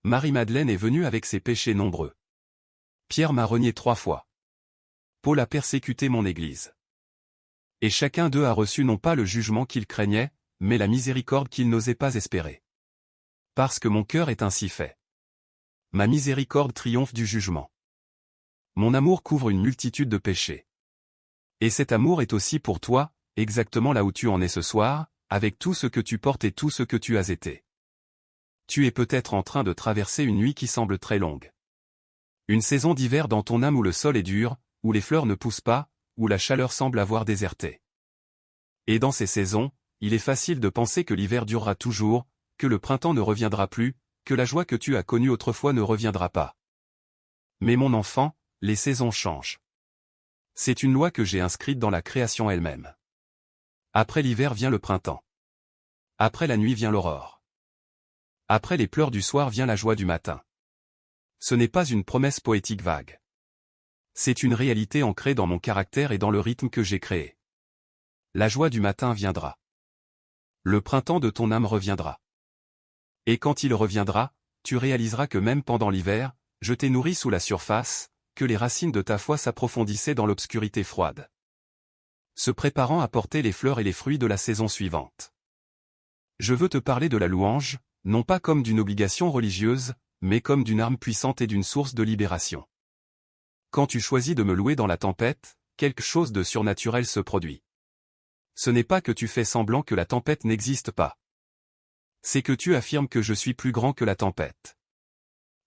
Marie-Madeleine est venue avec ses péchés nombreux. Pierre m'a renié 3 fois. Paul a persécuté mon Église. Et chacun d'eux a reçu non pas le jugement qu'il craignait, mais la miséricorde qu'il n'osait pas espérer. Parce que mon cœur est ainsi fait. Ma miséricorde triomphe du jugement. Mon amour couvre une multitude de péchés. Et cet amour est aussi pour toi, exactement là où tu en es ce soir, avec tout ce que tu portes et tout ce que tu as été. Tu es peut-être en train de traverser une nuit qui semble très longue. Une saison d'hiver dans ton âme où le sol est dur, où les fleurs ne poussent pas, où la chaleur semble avoir déserté. Et dans ces saisons, il est facile de penser que l'hiver durera toujours, que le printemps ne reviendra plus, que la joie que tu as connue autrefois ne reviendra pas. Mais mon enfant, les saisons changent. C'est une loi que j'ai inscrite dans la création elle-même. Après l'hiver vient le printemps. Après la nuit vient l'aurore. Après les pleurs du soir vient la joie du matin. Ce n'est pas une promesse poétique vague. C'est une réalité ancrée dans mon caractère et dans le rythme que j'ai créé. La joie du matin viendra. Le printemps de ton âme reviendra. Et quand il reviendra, tu réaliseras que même pendant l'hiver, je t'ai nourri sous la surface, que les racines de ta foi s'approfondissaient dans l'obscurité froide, se préparant à porter les fleurs et les fruits de la saison suivante. Je veux te parler de la louange, non pas comme d'une obligation religieuse, mais comme d'une arme puissante et d'une source de libération. Quand tu choisis de me louer dans la tempête, quelque chose de surnaturel se produit. Ce n'est pas que tu fais semblant que la tempête n'existe pas. C'est que tu affirmes que je suis plus grand que la tempête.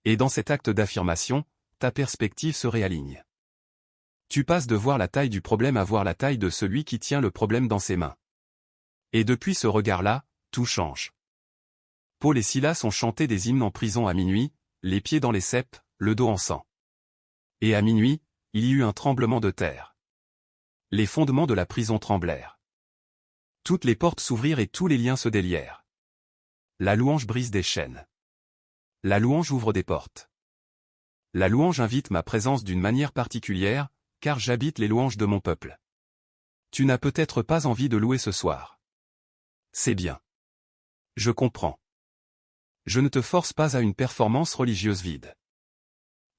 Et dans cet acte d'affirmation, ta perspective se réaligne. Tu passes de voir la taille du problème à voir la taille de celui qui tient le problème dans ses mains. Et depuis ce regard-là, tout change. Paul et Silas ont chanté des hymnes en prison à minuit, les pieds dans les ceps, le dos en sang. Et à minuit, il y eut un tremblement de terre. Les fondements de la prison tremblèrent. Toutes les portes s'ouvrirent et tous les liens se délièrent. La louange brise des chaînes. La louange ouvre des portes. La louange invite ma présence d'une manière particulière, car j'habite les louanges de mon peuple. Tu n'as peut-être pas envie de louer ce soir. C'est bien. Je comprends. Je ne te force pas à une performance religieuse vide.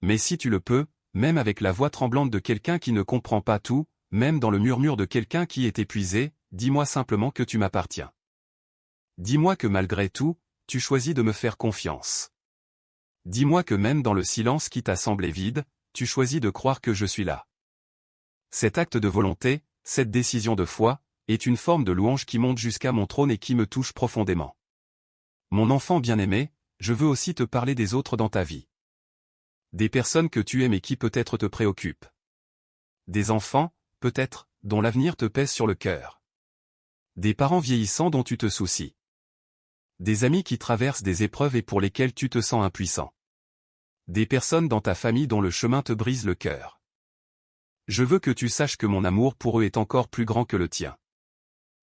Mais si tu le peux, même avec la voix tremblante de quelqu'un qui ne comprend pas tout, même dans le murmure de quelqu'un qui est épuisé, dis-moi simplement que tu m'appartiens. Dis-moi que malgré tout, tu choisis de me faire confiance. Dis-moi que même dans le silence qui t'a semblé vide, tu choisis de croire que je suis là. Cet acte de volonté, cette décision de foi, est une forme de louange qui monte jusqu'à mon trône et qui me touche profondément. Mon enfant bien-aimé, je veux aussi te parler des autres dans ta vie. Des personnes que tu aimes et qui peut-être te préoccupent. Des enfants, peut-être, dont l'avenir te pèse sur le cœur. Des parents vieillissants dont tu te soucies. Des amis qui traversent des épreuves et pour lesquels tu te sens impuissant. Des personnes dans ta famille dont le chemin te brise le cœur. Je veux que tu saches que mon amour pour eux est encore plus grand que le tien.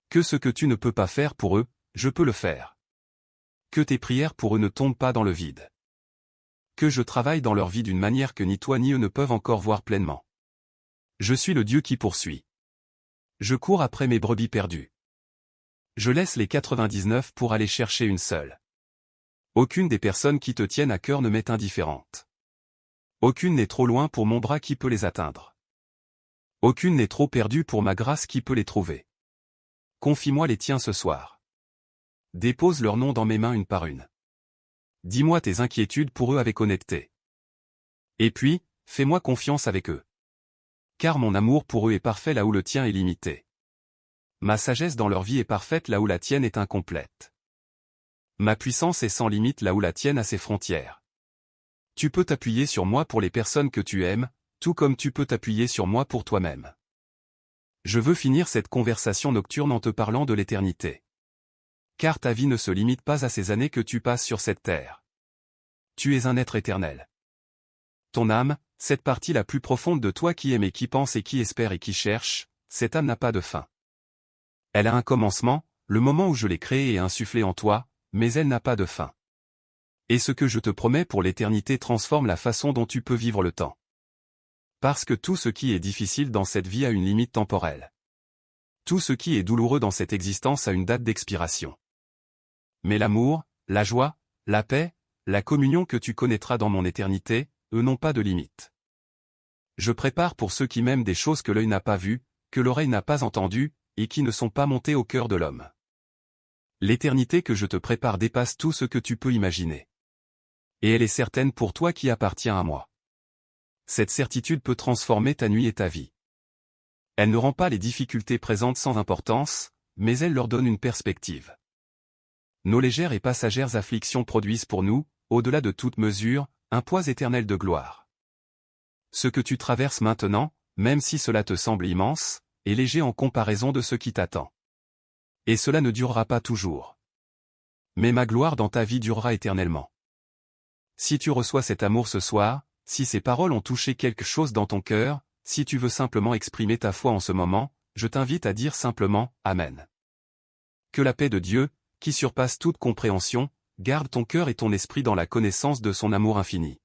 Que ce que tu ne peux pas faire pour eux, je peux le faire. Que tes prières pour eux ne tombent pas dans le vide. Que je travaille dans leur vie d'une manière que ni toi ni eux ne peuvent encore voir pleinement. Je suis le Dieu qui poursuit. Je cours après mes brebis perdues. Je laisse les 99 pour aller chercher une seule. Aucune des personnes qui te tiennent à cœur ne m'est indifférente. Aucune n'est trop loin pour mon bras qui peut les atteindre. Aucune n'est trop perdue pour ma grâce qui peut les trouver. Confie-moi les tiens ce soir. Dépose leurs noms dans mes mains une par une. Dis-moi tes inquiétudes pour eux avec honnêteté. Et puis, fais-moi confiance avec eux. Car mon amour pour eux est parfait là où le tien est limité. Ma sagesse dans leur vie est parfaite là où la tienne est incomplète. Ma puissance est sans limite là où la tienne a ses frontières. Tu peux t'appuyer sur moi pour les personnes que tu aimes, tout comme tu peux t'appuyer sur moi pour toi-même. Je veux finir cette conversation nocturne en te parlant de l'éternité. Car ta vie ne se limite pas à ces années que tu passes sur cette terre. Tu es un être éternel. Ton âme, cette partie la plus profonde de toi qui aime et qui pense et qui espère et qui cherche, cette âme n'a pas de fin. Elle a un commencement, le moment où je l'ai créée et insufflée en toi, mais elle n'a pas de fin. Et ce que je te promets pour l'éternité transforme la façon dont tu peux vivre le temps. Parce que tout ce qui est difficile dans cette vie a une limite temporelle. Tout ce qui est douloureux dans cette existence a une date d'expiration. Mais l'amour, la joie, la paix, la communion que tu connaîtras dans mon éternité, eux n'ont pas de limite. Je prépare pour ceux qui m'aiment des choses que l'œil n'a pas vues, que l'oreille n'a pas entendues, et qui ne sont pas montées au cœur de l'homme. L'éternité que je te prépare dépasse tout ce que tu peux imaginer. Et elle est certaine pour toi qui appartient à moi. Cette certitude peut transformer ta nuit et ta vie. Elle ne rend pas les difficultés présentes sans importance, mais elle leur donne une perspective. Nos légères et passagères afflictions produisent pour nous, au-delà de toute mesure, un poids éternel de gloire. Ce que tu traverses maintenant, même si cela te semble immense, est léger en comparaison de ce qui t'attend. Et cela ne durera pas toujours. Mais ma gloire dans ta vie durera éternellement. Si tu reçois cet amour ce soir, si ces paroles ont touché quelque chose dans ton cœur, si tu veux simplement exprimer ta foi en ce moment, je t'invite à dire simplement « Amen ». Que la paix de Dieu, qui surpasse toute compréhension, garde ton cœur et ton esprit dans la connaissance de son amour infini.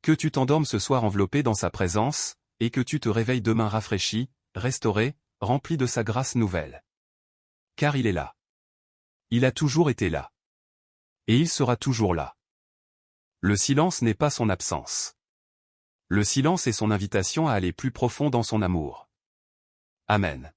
Que tu t'endormes ce soir enveloppé dans sa présence, et que tu te réveilles demain rafraîchi, restauré, rempli de sa grâce nouvelle. Car il est là. Il a toujours été là. Et il sera toujours là. Le silence n'est pas son absence. Le silence est son invitation à aller plus profond dans son amour. Amen.